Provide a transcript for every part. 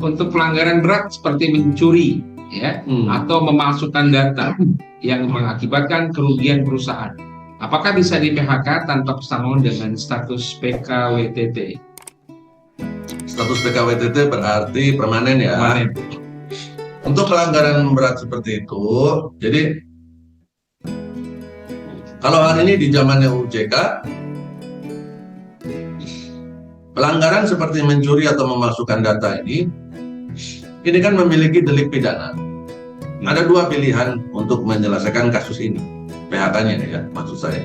Untuk pelanggaran berat seperti mencuri, ya, atau memalsukan data yang mengakibatkan kerugian perusahaan, apakah bisa di PHK tanpa pesangon dengan status PKWTT? Status PKWTT berarti permanen ya. Permanen. Untuk pelanggaran berat seperti itu, jadi kalau hari ini di zamannya OJK, pelanggaran seperti mencuri atau memalsukan data ini kan memiliki delik pidana. Ada dua pilihan untuk menyelesaikan kasus ini, PHK-nya ya, maksud saya.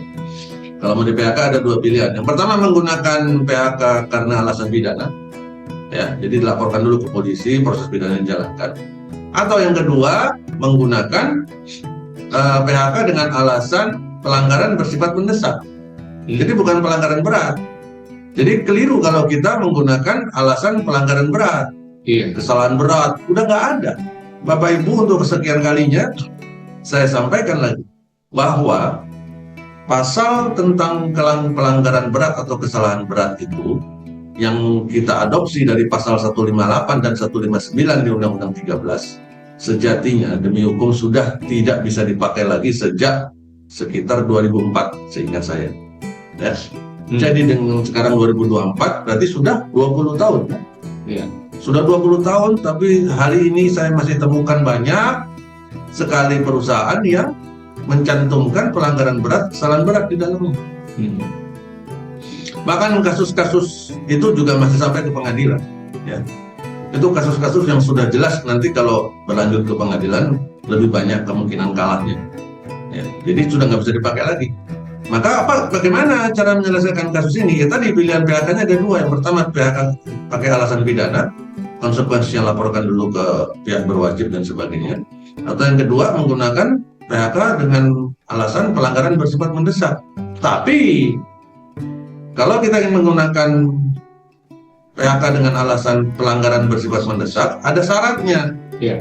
Kalau mau di PHK ada dua pilihan. Yang pertama menggunakan PHK karena alasan pidana, ya, jadi dilaporkan dulu ke polisi, proses pidana dijalankan. Atau yang kedua menggunakan PHK dengan alasan pelanggaran bersifat mendesak. Jadi bukan pelanggaran berat. Jadi keliru kalau kita menggunakan alasan pelanggaran berat. Kesalahan berat udah nggak ada. Bapak Ibu, untuk kesekian kalinya saya sampaikan lagi bahwa pasal tentang pelanggaran berat atau kesalahan berat itu yang kita adopsi dari pasal 158 dan 159 di Undang-Undang 13 sejatinya demi hukum sudah tidak bisa dipakai lagi sejak sekitar 2004 seingat saya. Ya. Jadi dengan sekarang 2024 berarti sudah 20 tahun. Ya. Sudah 20 tahun, tapi hari ini saya masih temukan banyak sekali perusahaan yang mencantumkan pelanggaran berat, kesalahan berat di dalamnya. Bahkan kasus-kasus itu juga masih sampai ke pengadilan. Ya. Itu kasus-kasus yang sudah jelas nanti kalau berlanjut ke pengadilan lebih banyak kemungkinan kalahnya. Ya. Jadi sudah nggak bisa dipakai lagi. Maka bagaimana cara menyelesaikan kasus ini? Ya tadi pilihan PHK-nya ada dua. Yang pertama PHK pakai alasan pidana, konsekuensinya laporkan dulu ke pihak berwajib dan sebagainya. Atau yang kedua menggunakan PHK dengan alasan pelanggaran bersifat mendesak. Tapi kalau kita ingin menggunakan PHK dengan alasan pelanggaran bersifat mendesak, ada syaratnya. Ya.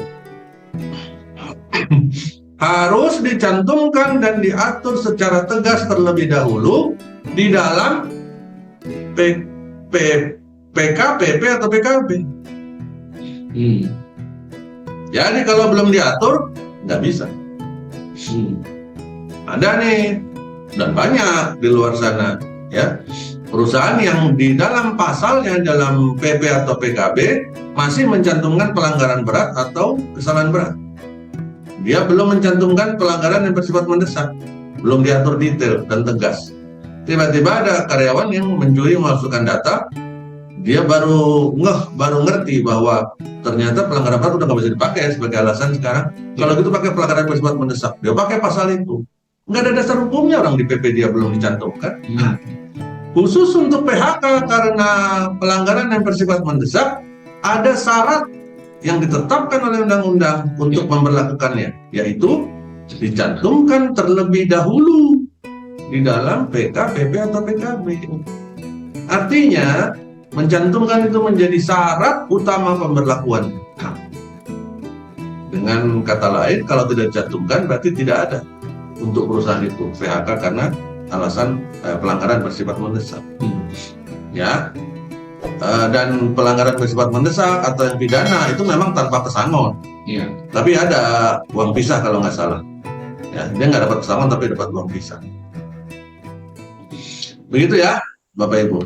Harus dicantumkan dan diatur secara tegas terlebih dahulu di dalam PKPP atau PKB. Jadi kalau belum diatur, nggak bisa. Ada nih, dan banyak di luar sana, ya, perusahaan yang di dalam pasalnya dalam PP atau PKB masih mencantumkan pelanggaran berat atau kesalahan berat. Dia belum mencantumkan pelanggaran yang bersifat mendesak, belum diatur detail dan tegas. Tiba-tiba ada karyawan yang mencuri memasukkan data, dia baru ngerti bahwa ternyata pelanggaran berat udah nggak bisa dipakai sebagai alasan sekarang. Kalau gitu pakai pelanggaran bersifat mendesak, dia pakai pasal itu. Nggak ada dasar hukumnya, orang di PP dia belum dicantumkan. Khusus untuk PHK karena pelanggaran yang bersifat mendesak, ada syarat yang ditetapkan oleh undang-undang untuk memberlakukannya, yaitu dicantumkan terlebih dahulu di dalam PK, PP atau PKB. Artinya mencantumkan itu menjadi syarat utama pemberlakuan. Dengan kata lain, kalau tidak dicantumkan berarti tidak ada untuk perusahaan itu PHK karena alasan pelanggaran bersifat mendesak. Ya. Dan pelanggaran bersifat mendesak atau yang pidana itu memang tanpa pesangon. Ya. Tapi ada uang pisah kalau nggak salah. Ya, dia nggak dapat pesangon tapi dapat uang pisah. Begitu ya, Bapak Ibu.